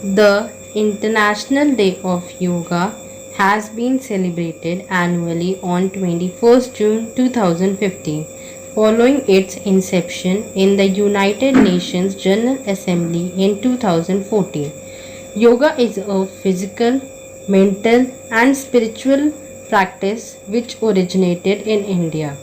The International Day of Yoga has been celebrated annually on 21st June 2015 following its inception in the United Nations General Assembly in 2014. Yoga is a physical, mental, and spiritual practice which originated in India.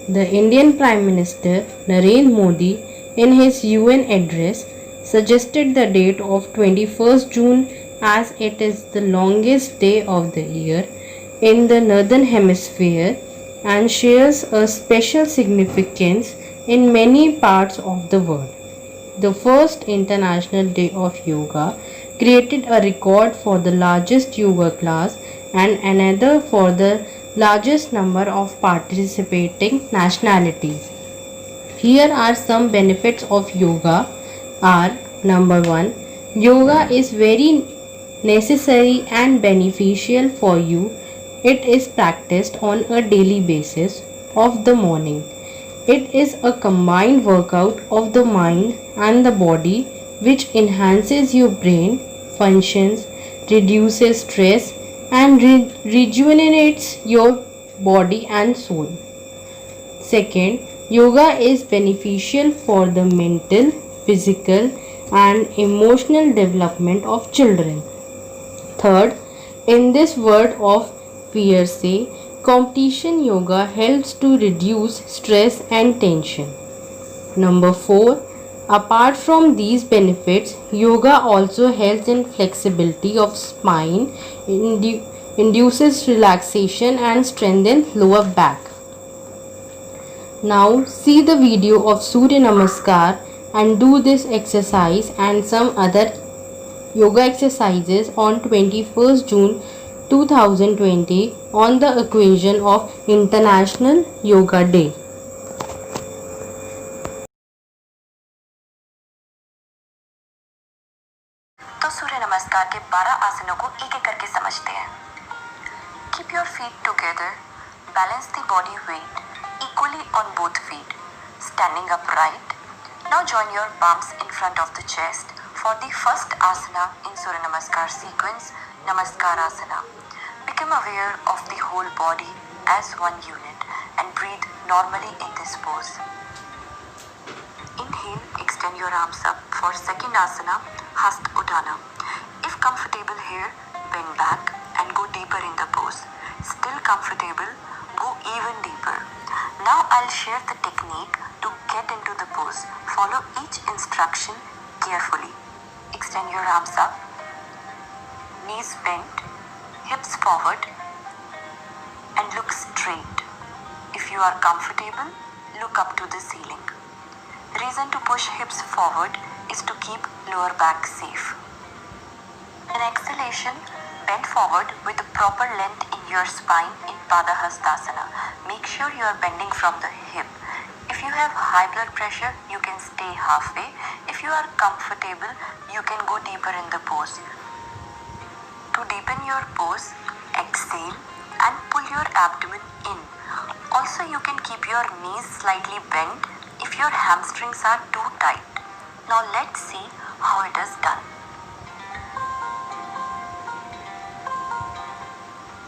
The Indian Prime Minister Narendra Modi, in his UN address, suggested the date of 21st June as it is the longest day of the year in the northern hemisphere and shares a special significance in many parts of the world. The first International Day of Yoga created a record for the largest yoga class and another for the largest number of participating nationalities. Here are some benefits of yoga are number 1, yoga is very necessary and beneficial for you. It is practiced on a daily basis of the morning. It is a combined workout of the mind and the body which enhances your brain functions, reduces stress, and rejuvenates your body and soul. Second, yoga is beneficial for the mental, physical, and emotional development of children. Third, in this world of fierce competition, yoga helps to reduce stress and tension. Number 4, apart from these benefits, yoga also helps in flexibility of spine, induces relaxation and strengthens lower back. Now see the video of Surya Namaskar and do this exercise and some other yoga exercises on 21st June 2020 on the occasion of International Yoga Day. तो सूर्य नमस्कार के 12 आसनों को एक एक करके समझते हैं। Keep your feet together. Balance the body weight equally on both feet. Standing upright. Now join your palms in front of the chest for the first asana in Surya Namaskar sequence, Namaskarasana. Become aware of the whole body as one unit and breathe normally in this pose. Inhale, extend your arms up for second asana, Hast Uddhana. If comfortable here, bend back and go deeper in the pose. Still comfortable, go even deeper. Now I'll share the technique to get into the pose. Follow each instruction carefully. Extend your arms up, knees bent, hips forward and look straight. If you are comfortable, look up to the ceiling. Reason to push hips forward is to keep lower back safe. In exhalation, bend forward with the proper length in your spine in Padahastasana. Make sure you are bending from the hip. If you have high blood pressure, you can stay halfway. If you are comfortable, you can go deeper in the pose. To deepen your pose, exhale and pull your abdomen in. Also, you can keep your knees slightly bent if your hamstrings are too tight. Now let's see how it is done.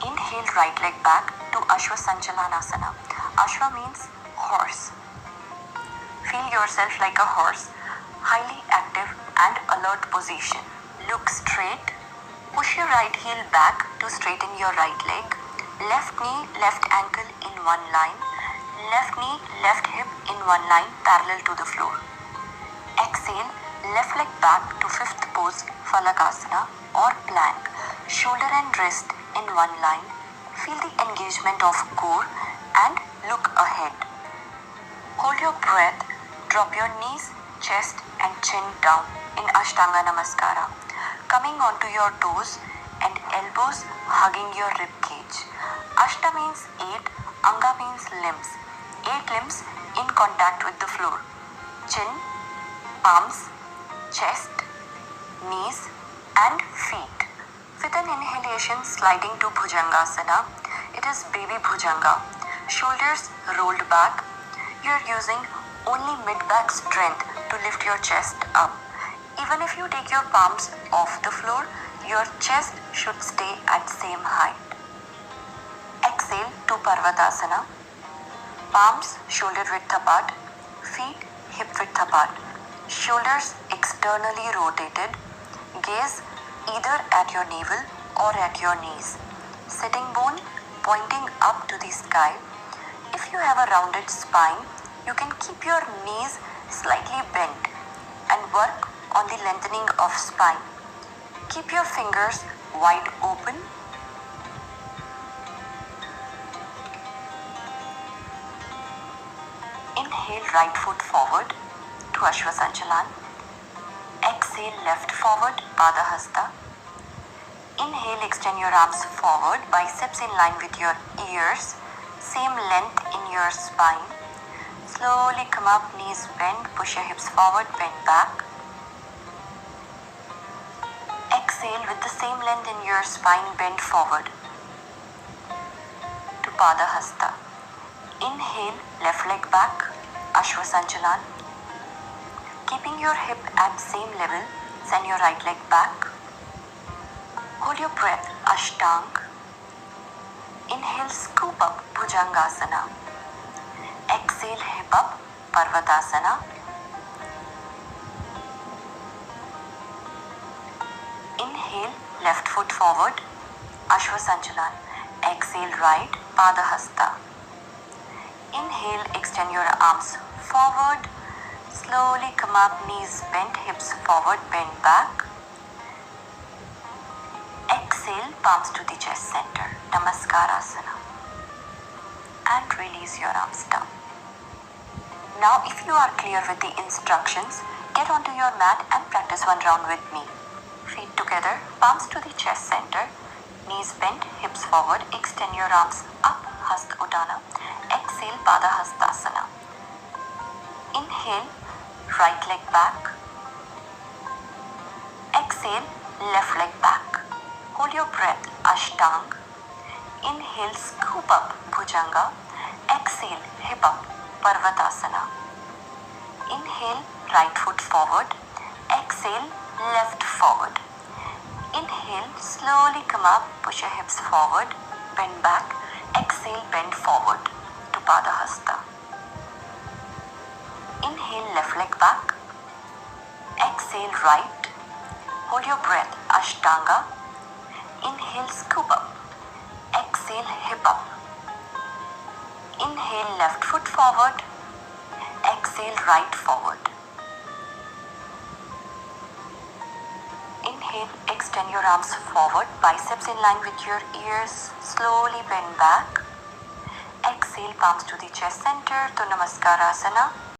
Inhale, right leg back to Ashwa Sanchalanasana. Ashwa means horse. Feel yourself like a horse, highly active and alert position. Look straight. Push your right heel back to straighten your right leg. Left knee, left ankle in one line. Left knee, left hip in one line parallel to the floor. Exhale, left leg back to fifth pose, Falakasana or plank. Shoulder and wrist in one line. Feel the engagement of core and look ahead. Hold your breath, drop your knees, chest and chin down in Ashtanga Namaskara. Coming onto your toes and elbows hugging your rib cage. Ashta means 8, Anga means limbs. 8 limbs in contact with the floor. Chin, palms, chest, knees and feet. With an inhalation sliding to Bhujangasana, it is baby Bhujanga. Shoulders rolled back. You are using only mid-back strength to lift your chest up. Even if you take your palms off the floor, your chest should stay at same height. Exhale to Parvatasana. Palms shoulder width apart, feet hip width apart, shoulders externally rotated, gaze either at your navel or at your knees. Sitting bone pointing up to the sky. If you have a rounded spine, you can keep your knees slightly bent and work on the lengthening of spine. Keep your fingers wide open. Inhale right foot forward to Ashwasanchalan. Exhale left forward, Padahasta. Inhale, extend your arms forward, biceps in line with your ears, same length in your spine. Slowly come up, knees bend, push your hips forward, bend back. Exhale with the same length in your spine, bend forward to Padahasta. Inhale, left leg back, Ashwasanchalan. Keeping your hip at same level, send your right leg back. Hold your breath, Ashtang. Inhale, scoop up, Bhujangasana. Exhale, hip up, Parvatasana. Inhale, left foot forward, Ashwasanchalan. Exhale, right, Padahasta. Inhale, extend your arms forward. Slowly come up, knees bent, hips forward, bend back. Exhale, palms to the chest center, Namaskarasana. And release your arms down. Now, if you are clear with the instructions, get onto your mat and practice one round with me. Feet together, palms to the chest center, knees bent, hips forward, extend your arms up, Hasta Udana. Exhale, Padahastasana. Inhale, right leg back. Exhale, left leg back. Hold your breath, Ashtang. Inhale, scoop up, Bhujanga. Exhale, hip up, Parvatasana. Inhale, right foot forward. Exhale, left forward. Inhale, slowly come up, push your hips forward, bend back. Exhale, bend forward to Padahasta. Inhale, left leg back. Exhale, right. Hold your breath, Ashtanga. Inhale, scoop up. Exhale, hip up. Inhale, left foot forward. Exhale, right forward. Inhale, extend your arms forward, biceps in line with your ears. Slowly bend back. Exhale, palms to the chest center to Namaskarasana.